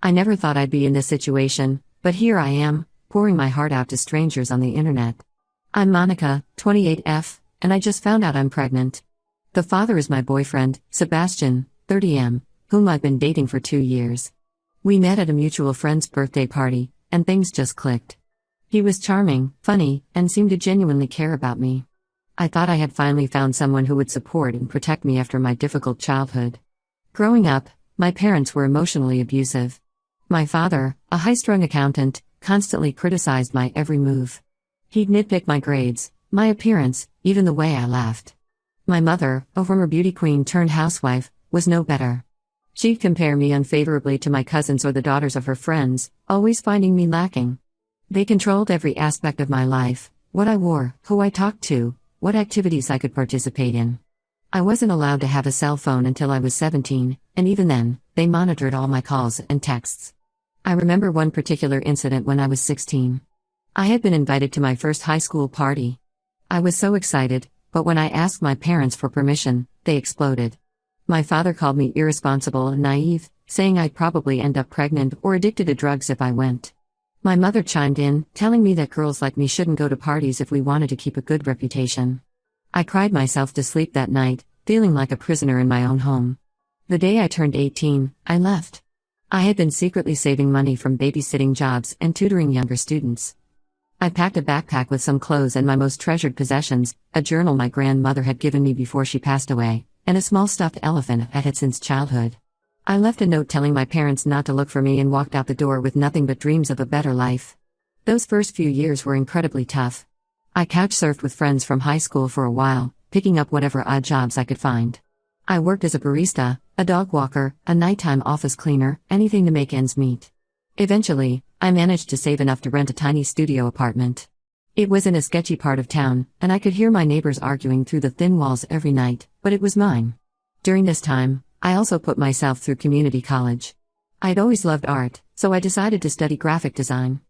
I never thought I'd be in this situation, but here I am, pouring my heart out to strangers on the internet. I'm Monica, 28F, and I just found out I'm pregnant. The father is my boyfriend, Sebastian, 30M, whom I've been dating for 2 years. We met at a mutual friend's birthday party, and things just clicked. He was charming, funny, and seemed to genuinely care about me. I thought I had finally found someone who would support and protect me after my difficult childhood. Growing up, my parents were emotionally abusive. My father, a high-strung accountant, constantly criticized my every move. He'd nitpick my grades, my appearance, even the way I laughed. My mother, a former beauty queen turned housewife, was no better. She'd compare me unfavorably to my cousins or the daughters of her friends, always finding me lacking. They controlled every aspect of my life: what I wore, who I talked to, what activities I could participate in. I wasn't allowed to have a cell phone until I was 17, and even then, they monitored all my calls and texts. I remember one particular incident when I was 16. I had been invited to my first high school party. I was so excited, but when I asked my parents for permission, they exploded. My father called me irresponsible and naive, saying I'd probably end up pregnant or addicted to drugs if I went. My mother chimed in, telling me that girls like me shouldn't go to parties if we wanted to keep a good reputation. I cried myself to sleep that night, feeling like a prisoner in my own home. The day I turned 18, I left. I had been secretly saving money from babysitting jobs and tutoring younger students. I packed a backpack with some clothes and my most treasured possessions, a journal my grandmother had given me before she passed away, and a small stuffed elephant I had since childhood. I left a note telling my parents not to look for me and walked out the door with nothing but dreams of a better life. Those first few years were incredibly tough. I couch surfed with friends from high school for a while, picking up whatever odd jobs I could find. I worked as a barista, a dog walker, a nighttime office cleaner, anything to make ends meet. Eventually, I managed to save enough to rent a tiny studio apartment. It was in a sketchy part of town, and I could hear my neighbors arguing through the thin walls every night, but it was mine. During this time, I also put myself through community college. I'd always loved art, so I decided to study graphic design.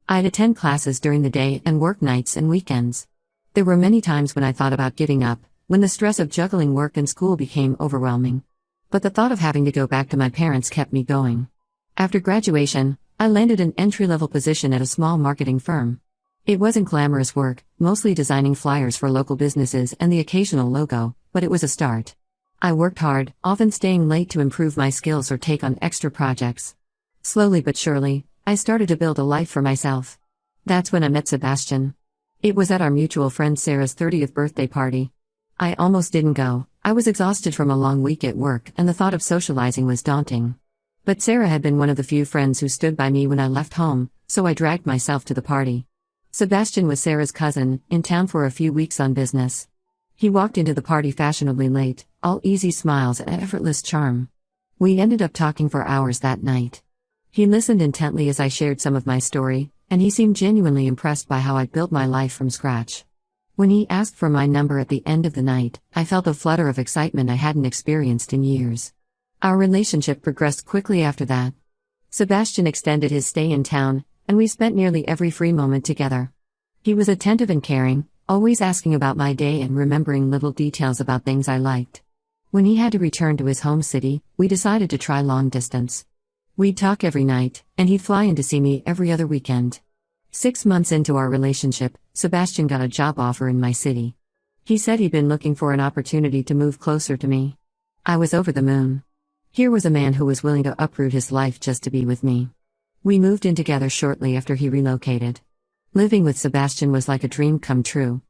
I'd attend classes during the day and work nights and weekends. There were many times when I thought about giving up, when the stress of juggling work and school became overwhelming. But the thought of having to go back to my parents kept me going. After graduation, I landed an entry-level position at a small marketing firm. It wasn't glamorous work, mostly designing flyers for local businesses and the occasional logo, but it was a start. I worked hard, often staying late to improve my skills or take on extra projects. Slowly but surely, I started to build a life for myself. That's when I met Sebastian. It was at our mutual friend Sarah's 30th birthday party. I almost didn't go. I was exhausted from a long week at work and the thought of socializing was daunting. But Sarah had been one of the few friends who stood by me when I left home, so I dragged myself to the party. Sebastian was Sarah's cousin, in town for a few weeks on business. He walked into the party fashionably late, all easy smiles and effortless charm. We ended up talking for hours that night. He listened intently as I shared some of my story, and he seemed genuinely impressed by how I'd built my life from scratch. When he asked for my number at the end of the night, I felt a flutter of excitement I hadn't experienced in years. Our relationship progressed quickly after that. Sebastian extended his stay in town, and we spent nearly every free moment together. He was attentive and caring, always asking about my day and remembering little details about things I liked. When he had to return to his home city, we decided to try long distance. We'd talk every night, and he'd fly in to see me every other weekend. 6 months into our relationship, Sebastian got a job offer in my city. He said he'd been looking for an opportunity to move closer to me. I was over the moon. Here was a man who was willing to uproot his life just to be with me. We moved in together shortly after he relocated. Living with Sebastian was like a dream come true.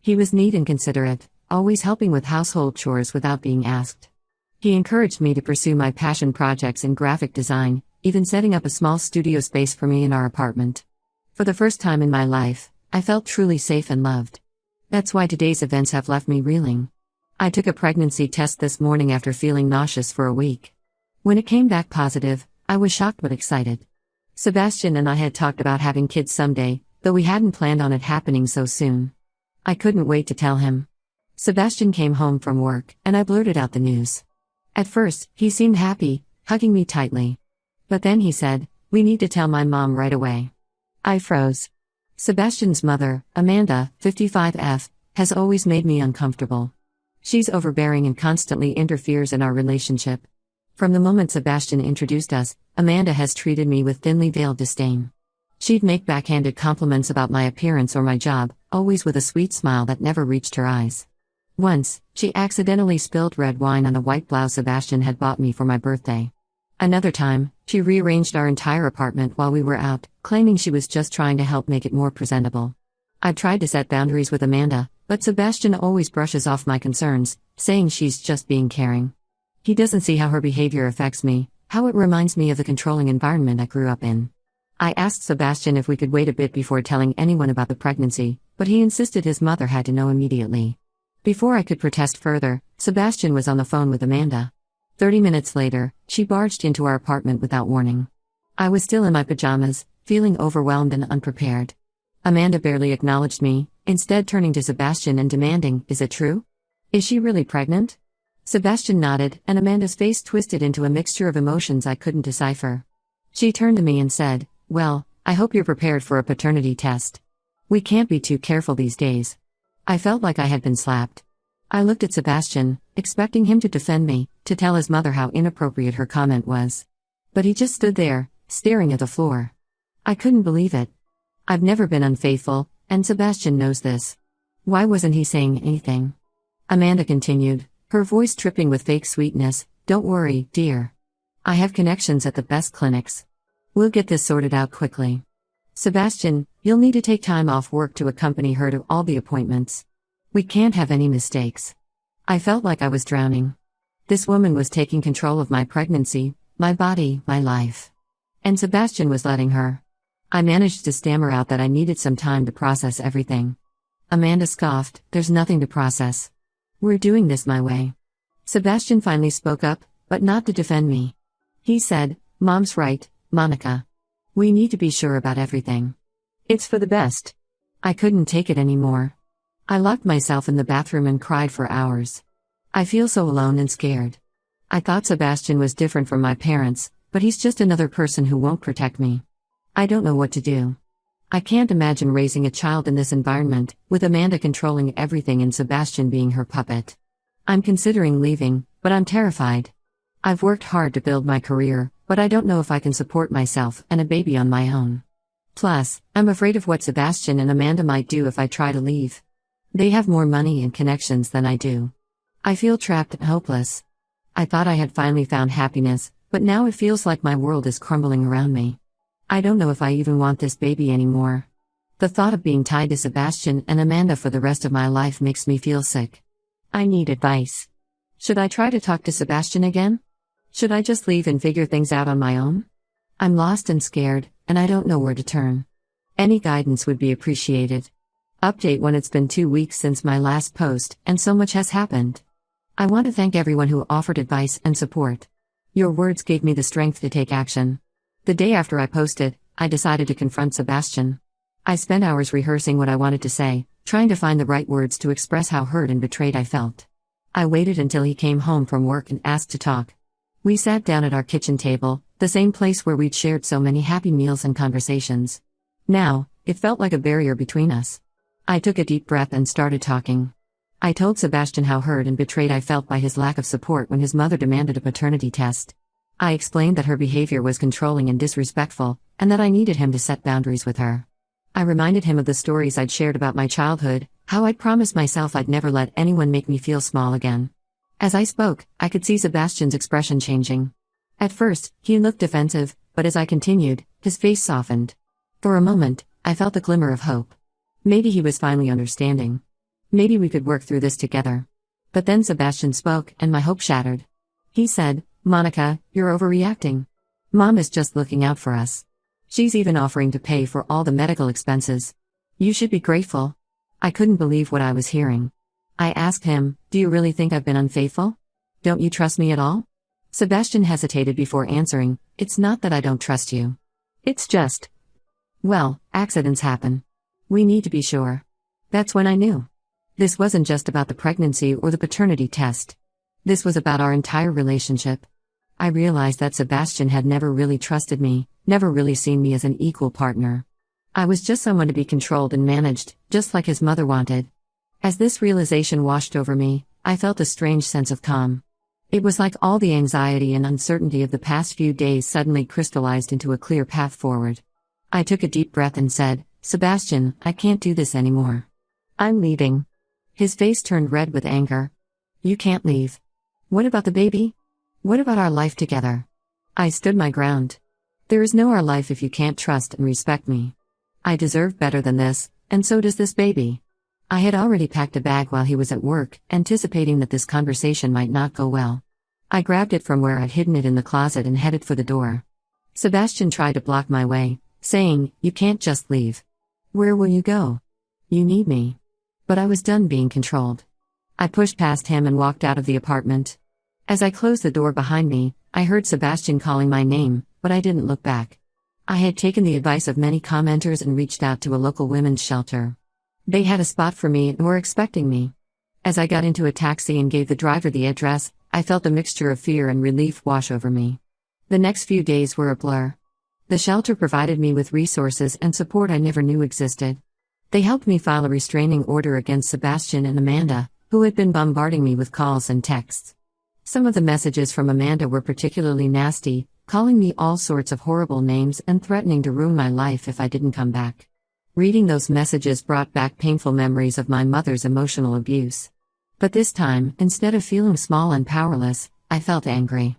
He was neat and considerate, always helping with household chores without being asked. He encouraged me to pursue my passion projects in graphic design, even setting up a small studio space for me in our apartment. For the first time in my life, I felt truly safe and loved. That's why today's events have left me reeling. I took a pregnancy test this morning after feeling nauseous for a week. When it came back positive, I was shocked but excited. Sebastian and I had talked about having kids someday, though we hadn't planned on it happening so soon. I couldn't wait to tell him. Sebastian came home from work, and I blurted out the news. At first, he seemed happy, hugging me tightly. But then he said, "We need to tell my mom right away." I froze. Sebastian's mother, Amanda, 55F, has always made me uncomfortable. She's overbearing and constantly interferes in our relationship. From the moment Sebastian introduced us, Amanda has treated me with thinly veiled disdain. She'd make backhanded compliments about my appearance or my job, always with a sweet smile that never reached her eyes. Once, she accidentally spilled red wine on a white blouse Sebastian had bought me for my birthday. Another time, she rearranged our entire apartment while we were out, claiming she was just trying to help make it more presentable. I've tried to set boundaries with Amanda, but Sebastian always brushes off my concerns, saying she's just being caring. He doesn't see how her behavior affects me, how it reminds me of the controlling environment I grew up in. I asked Sebastian if we could wait a bit before telling anyone about the pregnancy, but he insisted his mother had to know immediately. Before I could protest further, Sebastian was on the phone with Amanda. 30 minutes later, she barged into our apartment without warning. I was still in my pajamas, feeling overwhelmed and unprepared. Amanda barely acknowledged me, instead turning to Sebastian and demanding, "Is it true? Is she really pregnant?" Sebastian nodded, and Amanda's face twisted into a mixture of emotions I couldn't decipher. She turned to me and said, "Well, I hope you're prepared for a paternity test. We can't be too careful these days." I felt like I had been slapped. I looked at Sebastian, expecting him to defend me, to tell his mother how inappropriate her comment was. But he just stood there, staring at the floor. I couldn't believe it. I've never been unfaithful, and Sebastian knows this. Why wasn't he saying anything? Amanda continued, her voice tripping with fake sweetness, "Don't worry, dear. I have connections at the best clinics. We'll get this sorted out quickly. Sebastian, you'll need to take time off work to accompany her to all the appointments. We can't have any mistakes." I felt like I was drowning. This woman was taking control of my pregnancy, my body, my life. And Sebastian was letting her. I managed to stammer out that I needed some time to process everything. Amanda scoffed, "There's nothing to process. We're doing this my way." Sebastian finally spoke up, but not to defend me. He said, "Mom's right, Monica. We need to be sure about everything. It's for the best." I couldn't take it anymore. I locked myself in the bathroom and cried for hours. I feel so alone and scared. I thought Sebastian was different from my parents, but he's just another person who won't protect me. I don't know what to do. I can't imagine raising a child in this environment, with Amanda controlling everything and Sebastian being her puppet. I'm considering leaving, but I'm terrified. I've worked hard to build my career, but I don't know if I can support myself and a baby on my own. Plus, I'm afraid of what Sebastian and Amanda might do if I try to leave. They have more money and connections than I do. I feel trapped and hopeless. I thought I had finally found happiness, but now it feels like my world is crumbling around me. I don't know if I even want this baby anymore. The thought of being tied to Sebastian and Amanda for the rest of my life makes me feel sick. I need advice. Should I try to talk to Sebastian again? Should I just leave and figure things out on my own? I'm lost and scared, and I don't know where to turn. Any guidance would be appreciated. Update when it's been 2 weeks since my last post, and so much has happened. I want to thank everyone who offered advice and support. Your words gave me the strength to take action. The day after I posted, I decided to confront Sebastian. I spent hours rehearsing what I wanted to say, trying to find the right words to express how hurt and betrayed I felt. I waited until he came home from work and asked to talk. We sat down at our kitchen table, the same place where we'd shared so many happy meals and conversations. Now, it felt like a barrier between us. I took a deep breath and started talking. I told Sebastian how hurt and betrayed I felt by his lack of support when his mother demanded a paternity test. I explained that her behavior was controlling and disrespectful, and that I needed him to set boundaries with her. I reminded him of the stories I'd shared about my childhood, how I'd promised myself I'd never let anyone make me feel small again. As I spoke, I could see Sebastian's expression changing. At first, he looked defensive, but as I continued, his face softened. For a moment, I felt a glimmer of hope. Maybe he was finally understanding. Maybe we could work through this together. But then Sebastian spoke, and my hope shattered. He said, "Monica, you're overreacting. Mom is just looking out for us. She's even offering to pay for all the medical expenses. You should be grateful." I couldn't believe what I was hearing. I asked him, "Do you really think I've been unfaithful? Don't you trust me at all?" Sebastian hesitated before answering, "It's not that I don't trust you. It's just, well, accidents happen. We need to be sure." That's when I knew. This wasn't just about the pregnancy or the paternity test. This was about our entire relationship. I realized that Sebastian had never really trusted me, never really seen me as an equal partner. I was just someone to be controlled and managed, just like his mother wanted. As this realization washed over me, I felt a strange sense of calm. It was like all the anxiety and uncertainty of the past few days suddenly crystallized into a clear path forward. I took a deep breath and said, "Sebastian, I can't do this anymore. I'm leaving." His face turned red with anger. "You can't leave. What about the baby? What about our life together?" I stood my ground. "There is no our life if you can't trust and respect me. I deserve better than this, and so does this baby." I had already packed a bag while he was at work, anticipating that this conversation might not go well. I grabbed it from where I'd hidden it in the closet and headed for the door. Sebastian tried to block my way, saying, "You can't just leave. Where will you go? You need me." But I was done being controlled. I pushed past him and walked out of the apartment. As I closed the door behind me, I heard Sebastian calling my name, but I didn't look back. I had taken the advice of many commenters and reached out to a local women's shelter. They had a spot for me and were expecting me. As I got into a taxi and gave the driver the address, I felt a mixture of fear and relief wash over me. The next few days were a blur. The shelter provided me with resources and support I never knew existed. They helped me file a restraining order against Sebastian and Amanda, who had been bombarding me with calls and texts. Some of the messages from Amanda were particularly nasty, calling me all sorts of horrible names and threatening to ruin my life if I didn't come back. Reading those messages brought back painful memories of my mother's emotional abuse. But this time, instead of feeling small and powerless, I felt angry.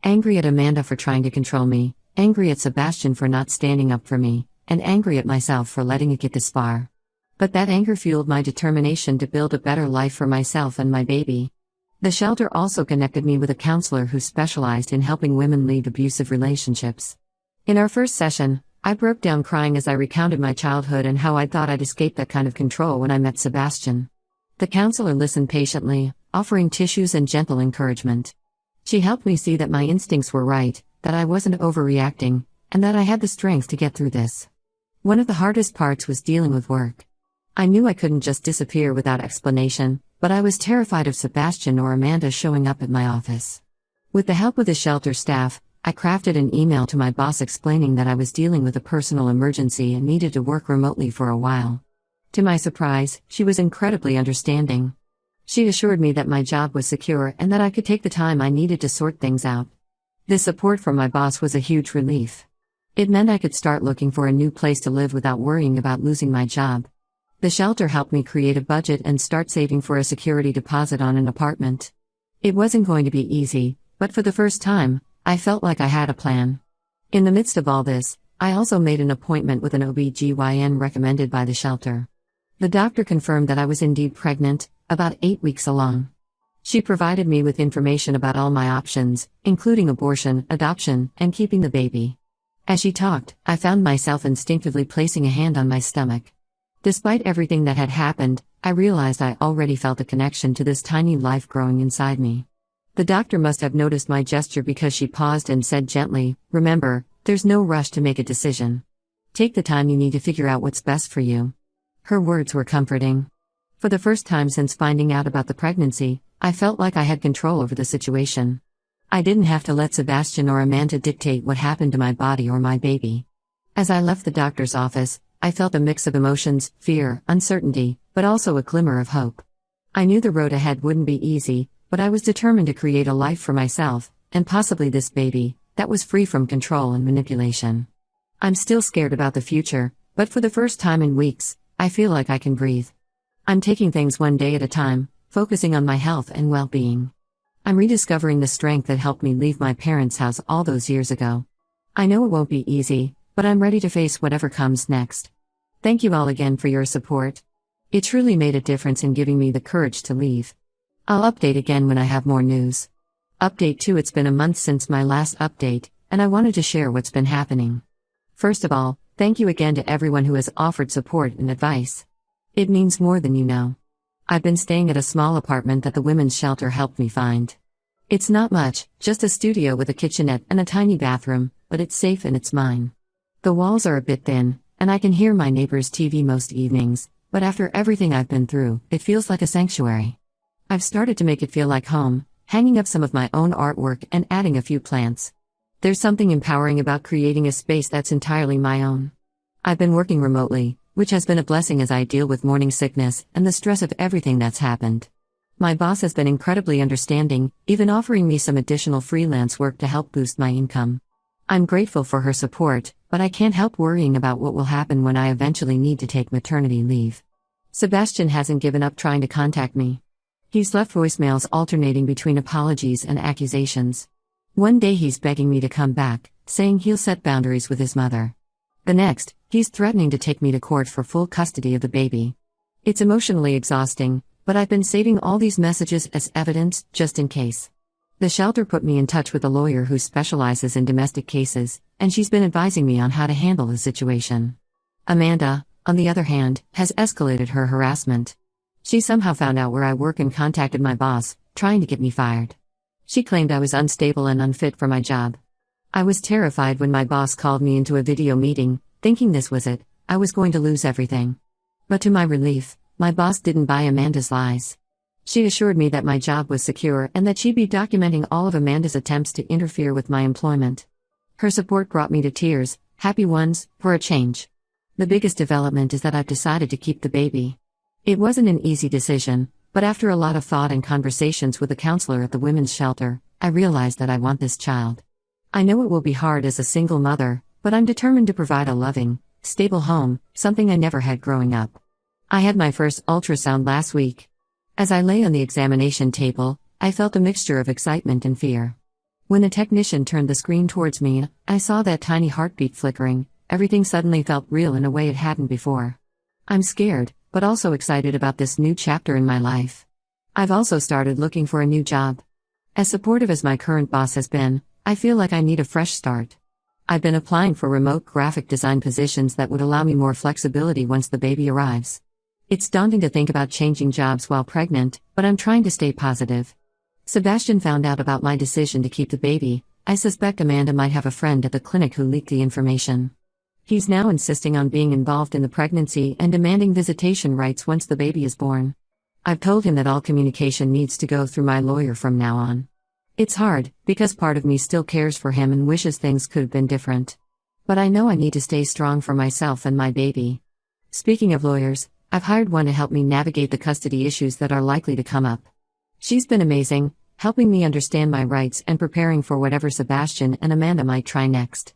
Angry at Amanda for trying to control me, angry at Sebastian for not standing up for me, and angry at myself for letting it get this far. But that anger fueled my determination to build a better life for myself and my baby. The shelter also connected me with a counselor who specialized in helping women leave abusive relationships. In our first session, I broke down crying as I recounted my childhood and how I thought I'd escaped that kind of control when I met Sebastian. The counselor listened patiently, offering tissues and gentle encouragement. She helped me see that my instincts were right, that I wasn't overreacting, and that I had the strength to get through this. One of the hardest parts was dealing with work. I knew I couldn't just disappear without explanation, but I was terrified of Sebastian or Amanda showing up at my office. With the help of the shelter staff, I crafted an email to my boss explaining that I was dealing with a personal emergency and needed to work remotely for a while. To my surprise, she was incredibly understanding. She assured me that my job was secure and that I could take the time I needed to sort things out. This support from my boss was a huge relief. It meant I could start looking for a new place to live without worrying about losing my job. The shelter helped me create a budget and start saving for a security deposit on an apartment. It wasn't going to be easy, but for the first time, I felt like I had a plan. In the midst of all this, I also made an appointment with an OB/GYN recommended by the shelter. The doctor confirmed that I was indeed pregnant, about 8 weeks along. She provided me with information about all my options, including abortion, adoption, and keeping the baby. As she talked, I found myself instinctively placing a hand on my stomach. Despite everything that had happened, I realized I already felt a connection to this tiny life growing inside me. The doctor must have noticed my gesture because she paused and said gently, "Remember, there's no rush to make a decision. Take the time you need to figure out what's best for you." Her words were comforting. For the first time since finding out about the pregnancy, I felt like I had control over the situation. I didn't have to let Sebastian or Amanda dictate what happened to my body or my baby. As I left the doctor's office, I felt a mix of emotions, fear, uncertainty, but also a glimmer of hope. I knew the road ahead wouldn't be easy, but I was determined to create a life for myself, and possibly this baby, that was free from control and manipulation. I'm still scared about the future, but for the first time in weeks, I feel like I can breathe. I'm taking things one day at a time, focusing on my health and well-being. I'm rediscovering the strength that helped me leave my parents' house all those years ago. I know it won't be easy, but I'm ready to face whatever comes next. Thank you all again for your support. It truly made a difference in giving me the courage to leave. I'll update again when I have more news. Update 2. It's been a month since my last update, and I wanted to share what's been happening. First of all, thank you again to everyone who has offered support and advice. It means more than you know. I've been staying at a small apartment that the women's shelter helped me find. It's not much, just a studio with a kitchenette and a tiny bathroom, but it's safe and it's mine. The walls are a bit thin, and I can hear my neighbor's TV most evenings, but after everything I've been through, it feels like a sanctuary. I've started to make it feel like home, hanging up some of my own artwork and adding a few plants. There's something empowering about creating a space that's entirely my own. I've been working remotely, which has been a blessing as I deal with morning sickness and the stress of everything that's happened. My boss has been incredibly understanding, even offering me some additional freelance work to help boost my income. I'm grateful for her support, but I can't help worrying about what will happen when I eventually need to take maternity leave. Sebastian hasn't given up trying to contact me. He's left voicemails alternating between apologies and accusations. One day he's begging me to come back, saying he'll set boundaries with his mother. The next, he's threatening to take me to court for full custody of the baby. It's emotionally exhausting, but I've been saving all these messages as evidence, just in case. The shelter put me in touch with a lawyer who specializes in domestic cases, and she's been advising me on how to handle the situation. Amanda, on the other hand, has escalated her harassment. She somehow found out where I work and contacted my boss, trying to get me fired. She claimed I was unstable and unfit for my job. I was terrified when my boss called me into a video meeting, thinking this was it, I was going to lose everything. But to my relief, my boss didn't buy Amanda's lies. She assured me that my job was secure and that she'd be documenting all of Amanda's attempts to interfere with my employment. Her support brought me to tears, happy ones, for a change. The biggest development is that I've decided to keep the baby. It wasn't an easy decision, but after a lot of thought and conversations with a counselor at the women's shelter, I realized that I want this child. I know it will be hard as a single mother, but I'm determined to provide a loving, stable home, something I never had growing up. I had my first ultrasound last week. As I lay on the examination table, I felt a mixture of excitement and fear. When the technician turned the screen towards me, I saw that tiny heartbeat flickering. Everything suddenly felt real in a way it hadn't before. I'm scared, but also excited about this new chapter in my life. I've also started looking for a new job. As supportive as my current boss has been, I feel like I need a fresh start. I've been applying for remote graphic design positions that would allow me more flexibility once the baby arrives. It's daunting to think about changing jobs while pregnant, but I'm trying to stay positive. Sebastian found out about my decision to keep the baby. I suspect Amanda might have a friend at the clinic who leaked the information. He's now insisting on being involved in the pregnancy and demanding visitation rights once the baby is born. I've told him that all communication needs to go through my lawyer from now on. It's hard, because part of me still cares for him and wishes things could have been different. But I know I need to stay strong for myself and my baby. Speaking of lawyers, I've hired one to help me navigate the custody issues that are likely to come up. She's been amazing, helping me understand my rights and preparing for whatever Sebastian and Amanda might try next.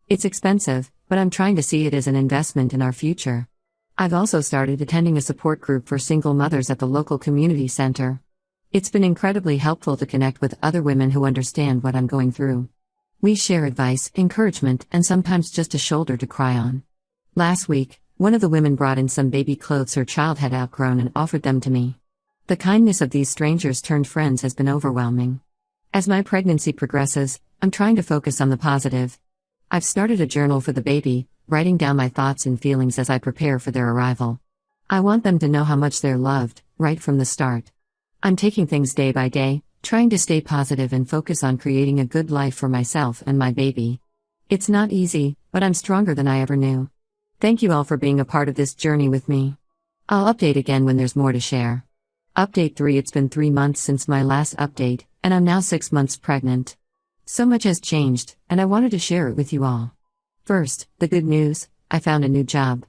It's expensive, but I'm trying to see it as an investment in our future. I've also started attending a support group for single mothers at the local community center. It's been incredibly helpful to connect with other women who understand what I'm going through. We share advice, encouragement, and sometimes just a shoulder to cry on. Last week, one of the women brought in some baby clothes her child had outgrown and offered them to me. The kindness of these strangers turned friends has been overwhelming. As my pregnancy progresses, I'm trying to focus on the positive. I've started a journal for the baby, writing down my thoughts and feelings as I prepare for their arrival. I want them to know how much they're loved, right from the start. I'm taking things day by day, trying to stay positive and focus on creating a good life for myself and my baby. It's not easy, but I'm stronger than I ever knew. Thank you all for being a part of this journey with me. I'll update again when there's more to share. Update 3. It's been 3 months since my last update, and I'm now 6 months pregnant. So much has changed, and I wanted to share it with you all. First, the good news, I found a new job.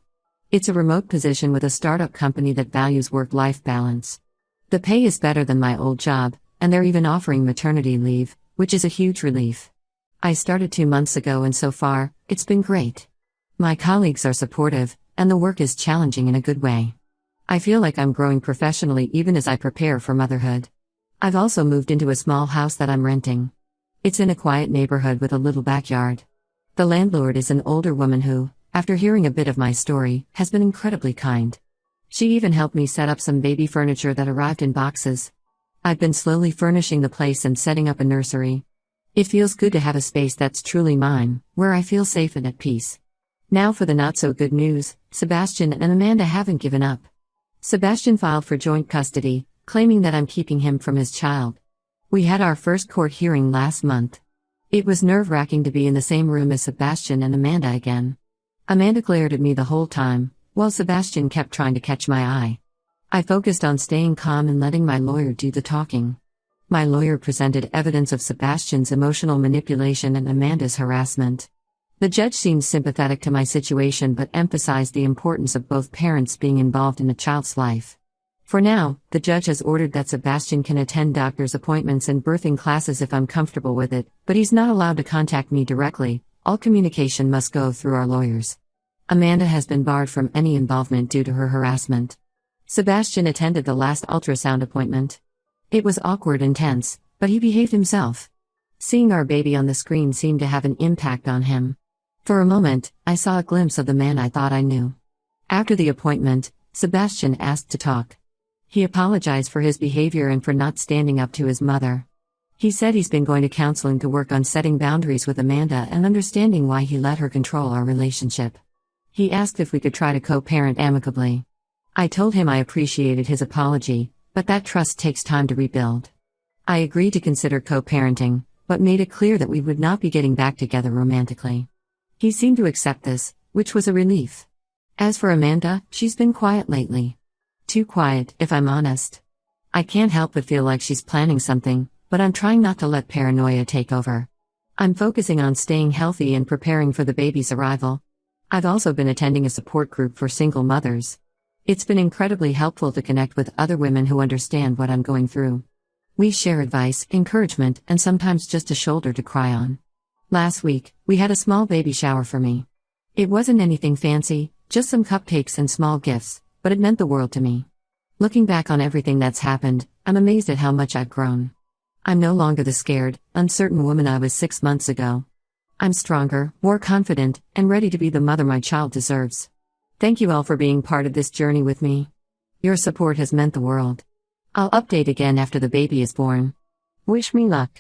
It's a remote position with a startup company that values work-life balance. The pay is better than my old job, and they're even offering maternity leave, which is a huge relief. I started 2 months ago and so far, it's been great. My colleagues are supportive, and the work is challenging in a good way. I feel like I'm growing professionally even as I prepare for motherhood. I've also moved into a small house that I'm renting. It's in a quiet neighborhood with a little backyard. The landlord is an older woman who, after hearing a bit of my story, has been incredibly kind. She even helped me set up some baby furniture that arrived in boxes. I've been slowly furnishing the place and setting up a nursery. It feels good to have a space that's truly mine, where I feel safe and at peace. Now for the not-so-good news, Sebastian and Amanda haven't given up. Sebastian filed for joint custody, claiming that I'm keeping him from his child. We had our first court hearing last month. It was nerve-wracking to be in the same room as Sebastian and Amanda again. Amanda glared at me the whole time, while Sebastian kept trying to catch my eye. I focused on staying calm and letting my lawyer do the talking. My lawyer presented evidence of Sebastian's emotional manipulation and Amanda's harassment. The judge seemed sympathetic to my situation but emphasized the importance of both parents being involved in a child's life. For now, the judge has ordered that Sebastian can attend doctor's appointments and birthing classes if I'm comfortable with it, but he's not allowed to contact me directly. All communication must go through our lawyers. Amanda has been barred from any involvement due to her harassment. Sebastian attended the last ultrasound appointment. It was awkward and tense, but he behaved himself. Seeing our baby on the screen seemed to have an impact on him. For a moment, I saw a glimpse of the man I thought I knew. After the appointment, Sebastian asked to talk. He apologized for his behavior and for not standing up to his mother. He said he's been going to counseling to work on setting boundaries with Amanda and understanding why he let her control our relationship. He asked if we could try to co-parent amicably. I told him I appreciated his apology, but that trust takes time to rebuild. I agreed to consider co-parenting, but made it clear that we would not be getting back together romantically. He seemed to accept this, which was a relief. As for Amanda, she's been quiet lately. Too quiet, if I'm honest. I can't help but feel like she's planning something, but I'm trying not to let paranoia take over. I'm focusing on staying healthy and preparing for the baby's arrival. I've also been attending a support group for single mothers. It's been incredibly helpful to connect with other women who understand what I'm going through. We share advice, encouragement, and sometimes just a shoulder to cry on. Last week, we had a small baby shower for me. It wasn't anything fancy, just some cupcakes and small gifts, but it meant the world to me. Looking back on everything that's happened, I'm amazed at how much I've grown. I'm no longer the scared, uncertain woman I was 6 months ago. I'm stronger, more confident, and ready to be the mother my child deserves. Thank you all for being part of this journey with me. Your support has meant the world. I'll update again after the baby is born. Wish me luck.